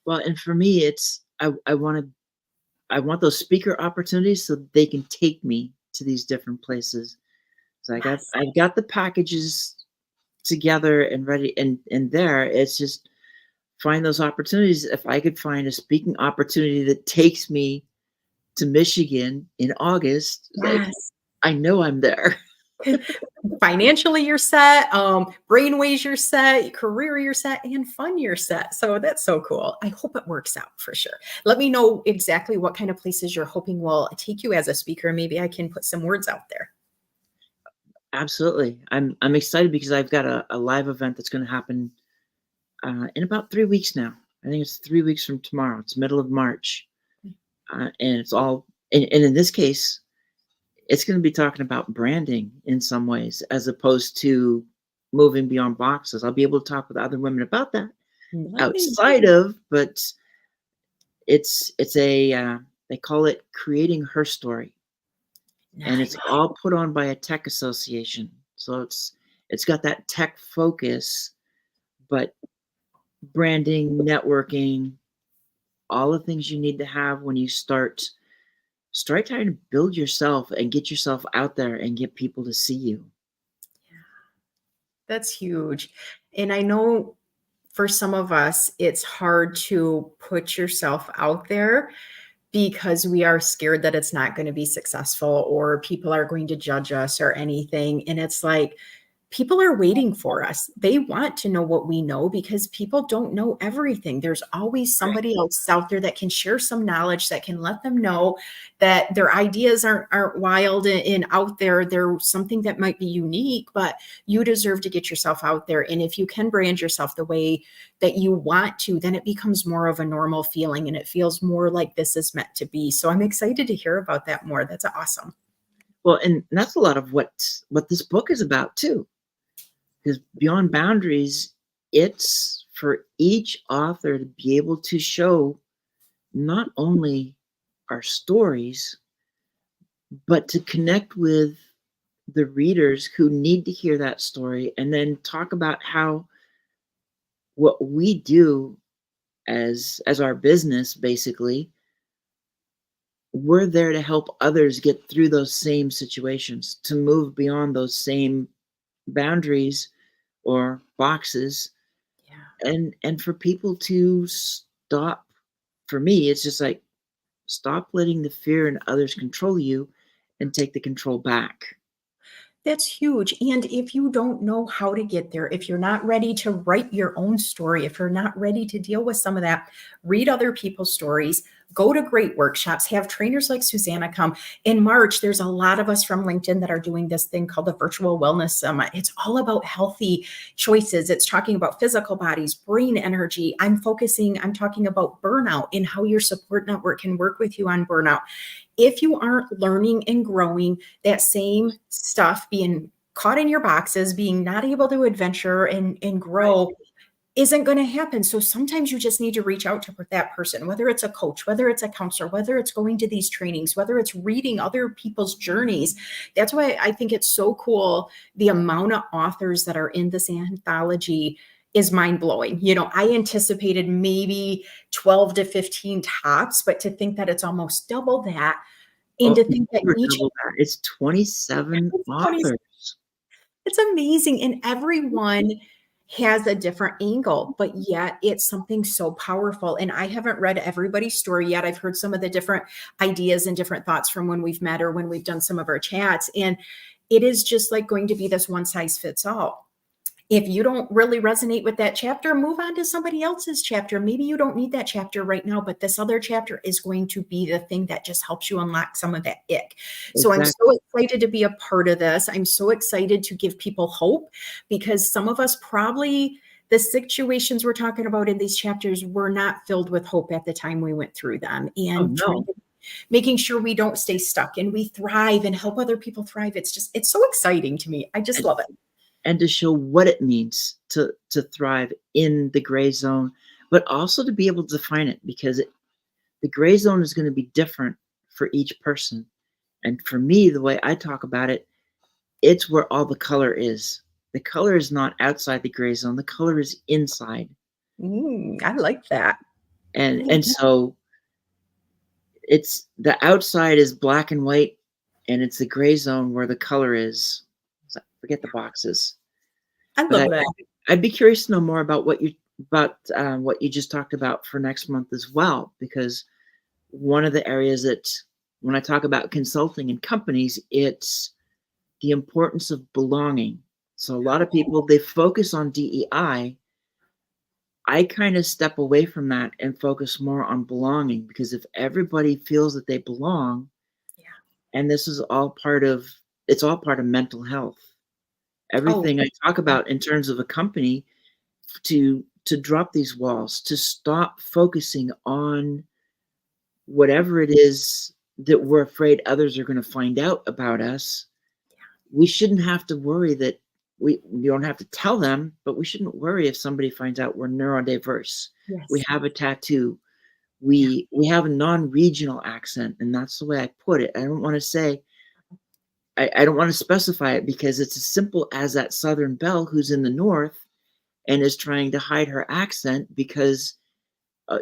Well, and for me, it's I want those speaker opportunities so they can take me to these different places. So Yes. I've got the packages together and ready, and there it's just find those opportunities. If I could find a speaking opportunity that takes me to Michigan in August, it's like Yes. I know I'm there. Financially, you're set, brainwaves, you're set, career, you're set, and fun, you're set. So that's so cool. I hope it works out for sure. Let me know exactly what kind of places you're hoping will take you as a speaker. Maybe I can put some words out there. Absolutely. I'm excited because I've got a live event that's going to happen in about 3 weeks now. I think it's 3 weeks from tomorrow. It's middle of March, and it's all and in this case, it's going to be talking about branding in some ways, as opposed to moving beyond boxes. I'll be able to talk with other women about that Nice. outside of, but it's a they call it creating her story, and it's Nice. all put on by a tech association. So it's got that tech focus, but branding, networking, all the things you need to have when you start trying to build yourself and get yourself out there and get people to see you. That's huge. And I know for some of us, it's hard to put yourself out there because we are scared that it's not going to be successful or people are going to judge us or anything. And it's like, people are waiting for us. They want to know what we know because people don't know everything. There's always Right. somebody else out there that can share some knowledge, that can let them know that their ideas aren't wild and out there. They're something that might be unique, but you deserve to get yourself out there. And if you can brand yourself the way that you want to, then it becomes more of a normal feeling and it feels more like this is meant to be. So I'm excited to hear about that more. That's awesome. Well, and that's a lot of what this book is about too. Because Beyond Boundaries, it's for each author to be able to show not only our stories, but to connect with the readers who need to hear that story, and then talk about how what we do as our business, basically, we're there to help others get through those same situations, to move beyond those same boundaries or boxes, Yeah. and for people to stop. For me, it's just like, stop letting the fear in others control you and take the control back. That's huge. And if you don't know how to get there, if you're not ready to write your own story, if you're not ready to deal with some of that, read other people's stories, go to great workshops, have trainers like Susanna come. In March, there's a lot of us from LinkedIn that are doing this thing called the Virtual Wellness Summit. It's all about healthy choices. It's talking about physical bodies, brain energy. I'm talking about burnout and how your support network can work with you on burnout. if you aren't learning and growing, that same stuff being caught in your boxes, being not able to adventure and Right. grow isn't going to happen. So sometimes you just need to reach out to that person, whether it's a coach, whether it's a counselor, whether it's going to these trainings, whether it's reading other people's journeys. That's why I think it's so cool. The amount of authors that are in this anthology is mind blowing. You know, I anticipated maybe 12 to 15 tops, but to think that it's almost double that, and Oh, to think that never each double that. It's 27 20 authors. it's amazing. And everyone has a different angle, but yet it's something so powerful. And I haven't read everybody's story yet. I've heard some of the different ideas and different thoughts from when we've met or when we've done some of our chats. And it is just like going to be this one size fits all. If you don't really resonate with that chapter, move on to somebody else's chapter. Maybe you don't need that chapter right now, but this other chapter is going to be the thing that just helps you unlock some of that ick. So I'm Exactly. so excited to be a part of this. I'm so excited to give people hope, because some of us probably, the situations we're talking about in these chapters were not filled with hope at the time we went through them, Oh, and no. making sure we don't stay stuck and we thrive and help other people thrive. It's so exciting to me. I just And love it. and to show what it means to thrive in the gray zone, but also to be able to define it, because the gray zone is going to be different for each person. And for me, the way I talk about it, it's where all the color is. The color is not outside the gray zone. The color is inside. I like that. And so it's the outside is black and white, and it's the gray zone where the color is. So forget the boxes. I But love that. I'd be curious to know more about what you just talked about for next month as well, because one of the areas that when I talk about consulting in companies, it's the importance of belonging. So a lot of people, they focus on DEI. I kind of step away from that and focus more on belonging, because if everybody feels that they belong, Yeah. and this is all part of it's all part of mental health. Oh, Everything I talk about in terms of a company, to drop these walls, to stop focusing on whatever it is that we're afraid others are going to find out about us. We shouldn't have to worry that we don't have to tell them, but we shouldn't worry if somebody finds out we're neurodiverse. We yes. have a tattoo. Yeah. We have a non-regional accent, and that's the way I put it. I don't want to say I don't want to specify it, because it's as simple as that Southern belle who's in the North and is trying to hide her accent because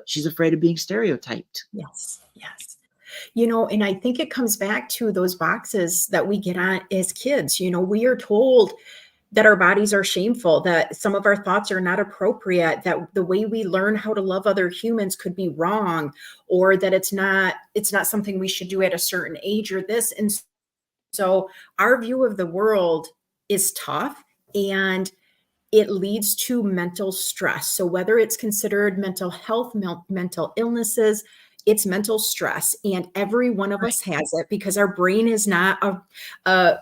she's afraid of being stereotyped. Yes. Yes. You know, and I think it comes back to those boxes that we get on as kids. You know, we are told that our bodies are shameful, that some of our thoughts are not appropriate, that the way we learn how to love other humans could be wrong, or that it's not something we should do at a certain age or this. And so our view of the world is tough, and it leads to mental stress. So whether it's considered mental health, mental illnesses, it's mental stress. And every one of us has it, because our brain is not a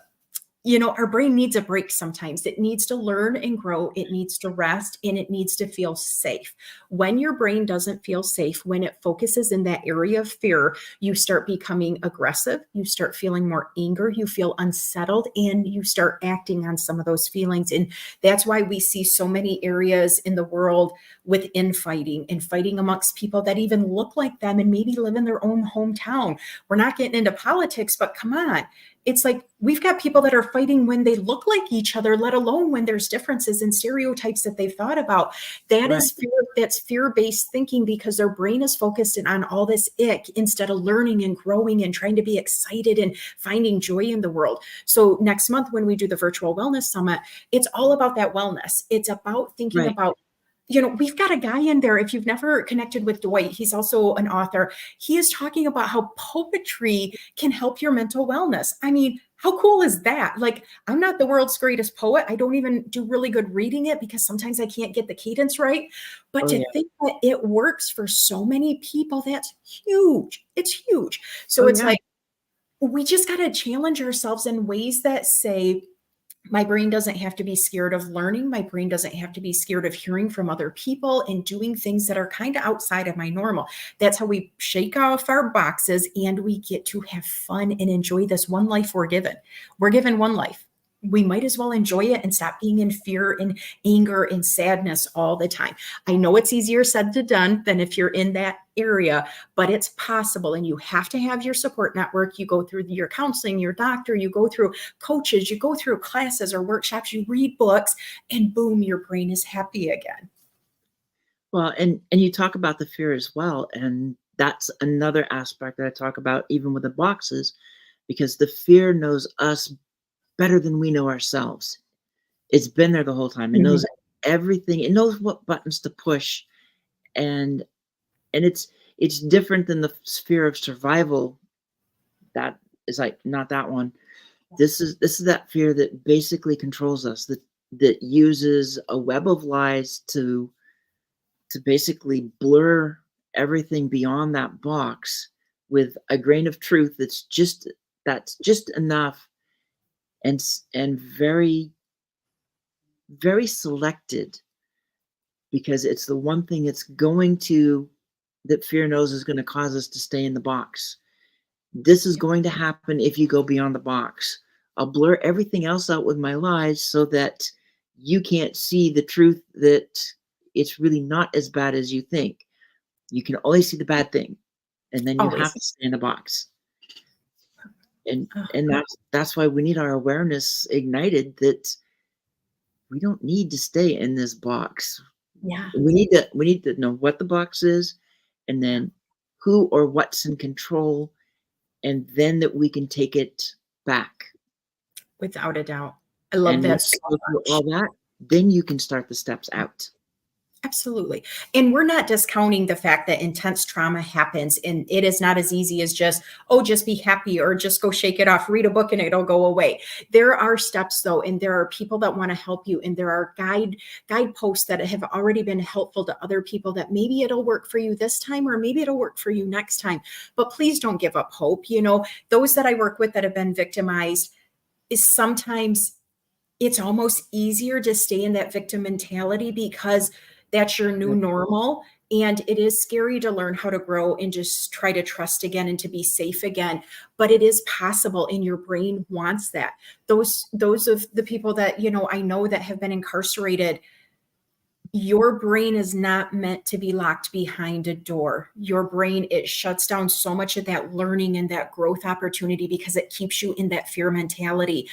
our brain needs a break sometimes. It needs to learn and grow. It needs to rest, and it needs to feel safe. When your brain doesn't feel safe, when it focuses in that area of fear, you start becoming aggressive. You start feeling more anger. You feel unsettled, and you start acting on some of those feelings. And that's why we see so many areas in the world with infighting and fighting amongst people that even look like them and maybe live in their own hometown. We're not getting into politics, but come on. It's like we've got people that are fighting when they look like each other, let alone when there's differences and stereotypes that they've thought about. That Right. is fear. That's fear-based thinking, because their brain is focused on all this ick instead of learning and growing and trying to be excited and finding joy in the world. So next month, when we do the virtual wellness summit, it's all about that wellness. It's about thinking Right. about, we've got a guy in there. If you've never connected with Dwight, he's also an author. He is talking about how poetry can help your mental wellness. I mean, how cool is that? Like, I'm not the world's greatest poet. I don't even do really good reading it, because sometimes I can't get the cadence right. But Oh, to yeah. think that it works for so many people, that's huge. It's huge. So Oh, it's yeah. like, we just got to challenge ourselves in ways that say, My brain doesn't have to be scared of learning. My brain doesn't have to be scared of hearing from other people and doing things that are kind of outside of my normal. That's how we shake off our boxes and we get to have fun and enjoy this one life we're given. We're given one life. We might as well enjoy it and stop being in fear and anger and sadness all the time. I know it's easier said than done than if you're in that area, but it's possible. And you have to have your support network. You go through your counseling, your doctor, you go through coaches, you go through classes or workshops, you read books, and boom, your brain is happy again. Well, and you talk about the fear as well, and that's another aspect that I talk about even with the boxes, because the fear knows us better than we know ourselves. It's been there the whole time. It knows everything. It knows what buttons to push, and it's different than the fear of survival. That is like not that one. This is that fear that basically controls us, that uses a web of lies to basically blur everything beyond that box with a grain of truth that's just enough, and very, very selected, because it's the one thing that fear knows is going to cause us to stay in the box. This is going to happen if you go beyond the box. I'll blur everything else out with my lies so that you can't see the truth, that it's really not as bad as you think. You can only see the bad thing, and then you Always. have to stay in the box. And Oh, and that's why we need our awareness ignited, that we don't need to stay in this box. yeah. We need to know what the box is, and then who or what's in control, and then that we can take it back. Without a doubt. I love And that once so you go through much. all that, then you can start the steps out. Absolutely. And we're not discounting the fact that intense trauma happens and it is not as easy as just, oh, just be happy or just go shake it off, read a book and it'll go away. There are steps though, and there are people that want to help you, and there are guideposts that have already been helpful to other people that maybe it'll work for you this time or maybe it'll work for you next time. But please don't give up hope. You know, those that I work with that have been victimized, is sometimes it's almost easier to stay in that victim mentality because that's your new normal. And it is scary to learn how to grow and just try to trust again and to be safe again. But it is possible, and your brain wants that. Those of the people that, you know, I know that have been incarcerated, your brain is not meant to be locked behind a door. Your brain, it shuts down so much of that learning and that growth opportunity because it keeps you in that fear mentality.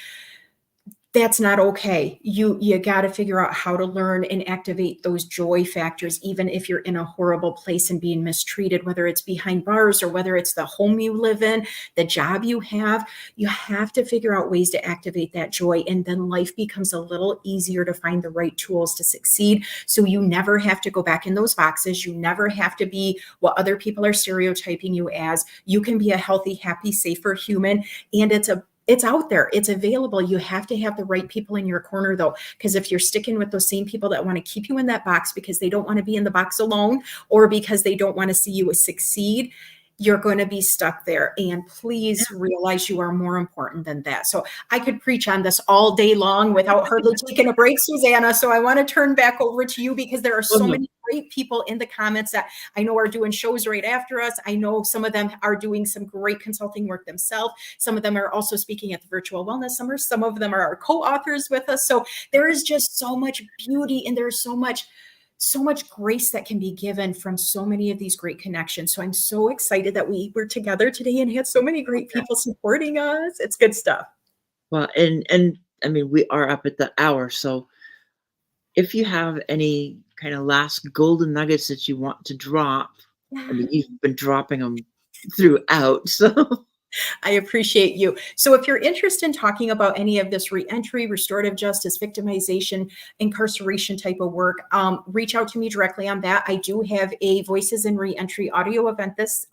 That's not okay. You got to figure out how to learn and activate those joy factors, even if you're in a horrible place and being mistreated, whether it's behind bars or whether it's the home you live in, the job you have to figure out ways to activate that joy. And then life becomes a little easier to find the right tools to succeed. So you never have to go back in those boxes. You never have to be what other people are stereotyping you as. You can be a healthy, happy, safer human. And it's out there. It's available. You have to have the right people in your corner though, because if you're sticking with those same people that want to keep you in that box because they don't want to be in the box alone or because they don't want to see you succeed, you're going to be stuck there. And please realize you are more important than that. So I could preach on this all day long without hardly taking a break, Susanna. So I want to turn back over to you because there are so many great people in the comments that I know are doing shows right after us. I know some of them are doing some great consulting work themselves. Some of them are also speaking at the Virtual Wellness Summer. Some of them are our co-authors with us. So there is just so much beauty and there's so much grace that can be given from so many of these great connections. So I'm so excited that we were together today and had so many great people supporting us. It's good stuff. Well, and I mean, we are up at the hour, so if you have any kind of last golden nuggets that you want to drop, I mean, you've been dropping them throughout, so. I appreciate you. So if you're interested in talking about any of this reentry, restorative justice, victimization, incarceration type of work, reach out to me directly on that. I do have a Voices in Reentry audio event this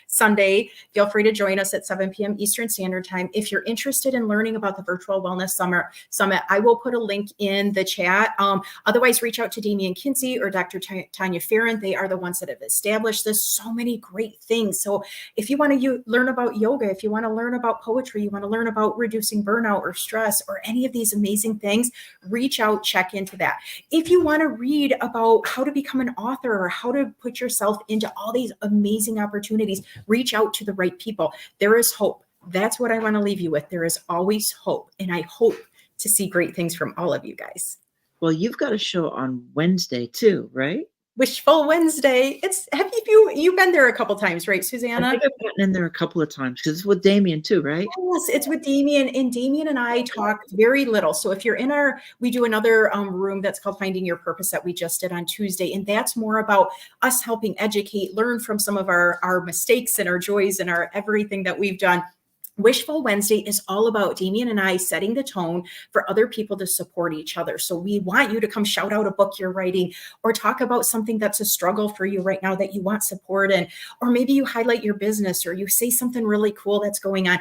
Sunday. Feel free to join us at 7 p.m. Eastern Standard Time. If you're interested in learning about the Virtual Wellness Summit, I will put a link in the chat. Otherwise, reach out to Damian Kinsey or Dr. Tanya Farron. They are the ones that have established this. So many great things. So if you want to learn about yoga, yoga, if you want to learn about poetry, you want to learn about reducing burnout or stress or any of these amazing things, reach out, check into that. If you want to read about how to become an author or how to put yourself into all these amazing opportunities, reach out to the right people. There is hope. That's what I want to leave you with. There is always hope. And I hope to see great things from all of you guys. Well, you've got a show on Wednesday too, right? Wishful Wednesday. You've been there a couple times, right, I Susanna? think I've gotten in there a couple of times because it's with Damien too, right? Yes, it's with Damien, and Damien and I talked very little. So if you're in we do another room that's called Finding Your Purpose that we just did on Tuesday, and that's more about us helping educate, learn from some of our mistakes and our joys and our everything that we've done. Wishful Wednesday is all about Damien and I setting the tone for other people to support each other. So we want you to come shout out a book you're writing or talk about something that's a struggle for you right now that you want support in, or maybe you highlight your business or you say something really cool that's going on.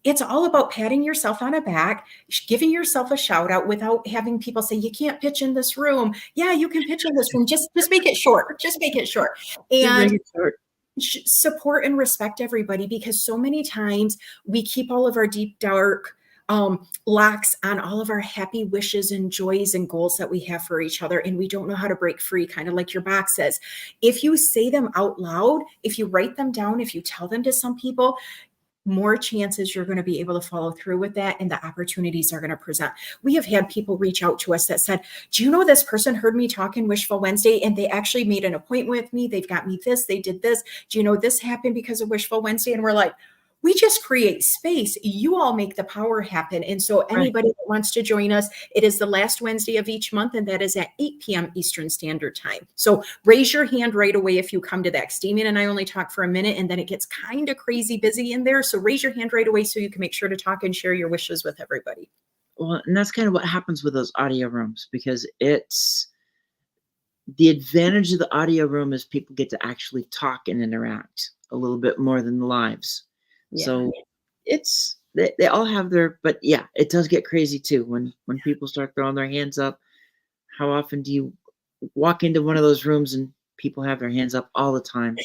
It's all about patting yourself on the back, giving yourself a shout out without having people say, you can't pitch in this room. Yeah, you can pitch in this room. Just make it short. Just make it short. And support and respect everybody, because so many times we keep all of our deep, dark locks on all of our happy wishes and joys and goals that we have for each other. And we don't know how to break free, kind of like your box says. If you say them out loud, if you write them down, if you tell them to some people, more chances you're going to be able to follow through with that, and the opportunities are going to present. We have had people reach out to us that said, do you know this person heard me talk in Wishful Wednesday and they actually made an appointment with me. They've got me this, they did this. Do you know this happened because of Wishful Wednesday? And we're like, we just create space. You all make the power happen. And so anybody that wants to join us, it is the last Wednesday of each month, and that is at 8 p.m. Eastern Standard Time. So raise your hand right away if you come to that. Damien and I only talk for a minute, and then it gets kind of crazy busy in there. So raise your hand right away so you can make sure to talk and share your wishes with everybody. Well, and that's kind of what happens with those audio rooms, because it's the advantage of the audio room is people get to actually talk and interact a little bit more than the lives. Yeah. So it's they all have their, but yeah, it does get crazy too when people start throwing their hands up. How often do you walk into one of those rooms and people have their hands up all the time?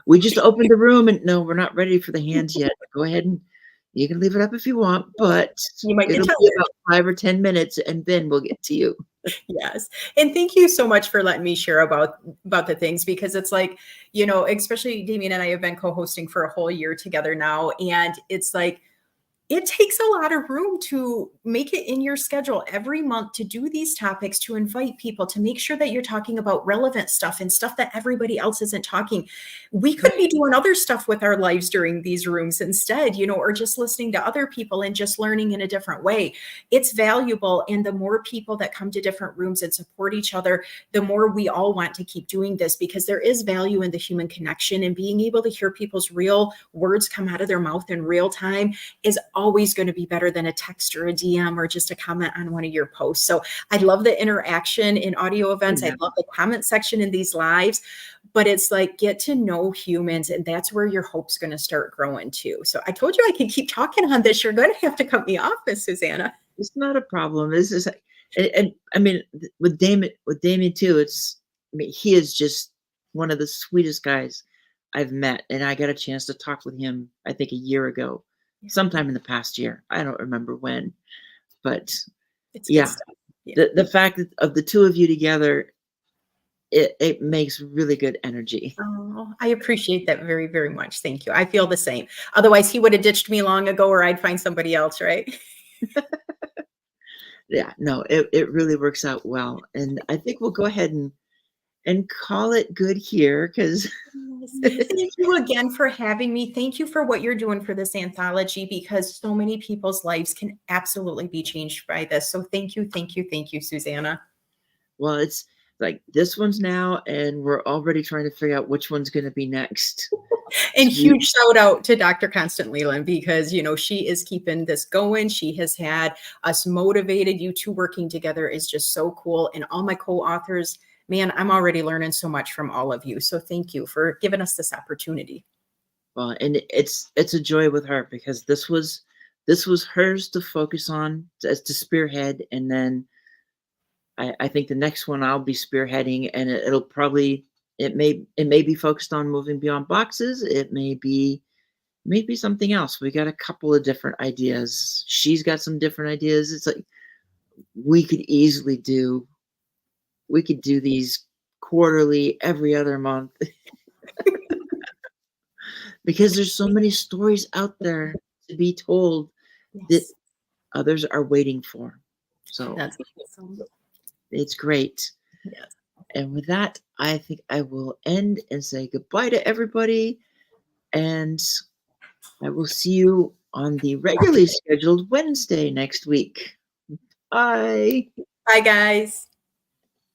We just opened the room and no, we're not ready for the hands yet. Go ahead and you can leave it up if you want, but you might it'll be about 5 or 10 minutes and then we'll get to you. Yes. And thank you so much for letting me share about the things, because it's like, especially Damien and I have been co-hosting for a whole year together now. And it's like, it takes a lot of room to make it in your schedule every month to do these topics, to invite people, to make sure that you're talking about relevant stuff and stuff that everybody else isn't talking. We could be doing other stuff with our lives during these rooms instead, or just listening to other people and just learning in a different way. It's valuable. And the more people that come to different rooms and support each other, the more we all want to keep doing this, because there is value in the human connection, and being able to hear people's real words come out of their mouth in real time is always going to be better than a text or a DM or just a comment on one of your posts. So I love the interaction in audio events. I love the comment section in these lives, but it's like, get to know humans, and that's where your hope's going to start growing too. So I told you I could keep talking on this. You're going to have to cut me off, Miss Susanna. It's not a problem. This is, and I mean, with Damien too, he is just one of the sweetest guys I've met. And I got a chance to talk with him, I think, a year ago. Sometime in the past year. I don't remember when, but it's the fact of the two of you together, it makes really good energy. Oh, I appreciate that very, very much. Thank you. I feel the same. Otherwise, he would have ditched me long ago, or I'd find somebody else, right? Yeah, no, it really works out well. And I think we'll go ahead and call it good here, because thank you again for having me. Thank you for what you're doing for this anthology, because so many people's lives can absolutely be changed by this. So thank you, Susanna. Well, it's like this one's now, and we're already trying to figure out which one's going to be next. And huge shout out to Dr. Constant Leland, because, she is keeping this going. She has had us motivated. You two working together is just so cool. And all my co-authors, man, I'm already learning so much from all of you. So thank you for giving us this opportunity. Well, and it's a joy with her, because this was hers to focus on, as to spearhead, and then I think the next one I'll be spearheading, and it may be focused on moving beyond boxes. It may be maybe something else. We got a couple of different ideas. She's got some different ideas. It's like we could easily do these quarterly, every other month, because there's so many stories out there to be told that Yes. others are waiting for. So That's awesome. it's great. Yes. And with that, I think I will end and say goodbye to everybody. And I will see you on the regularly scheduled Wednesday next week. Bye. Bye, guys.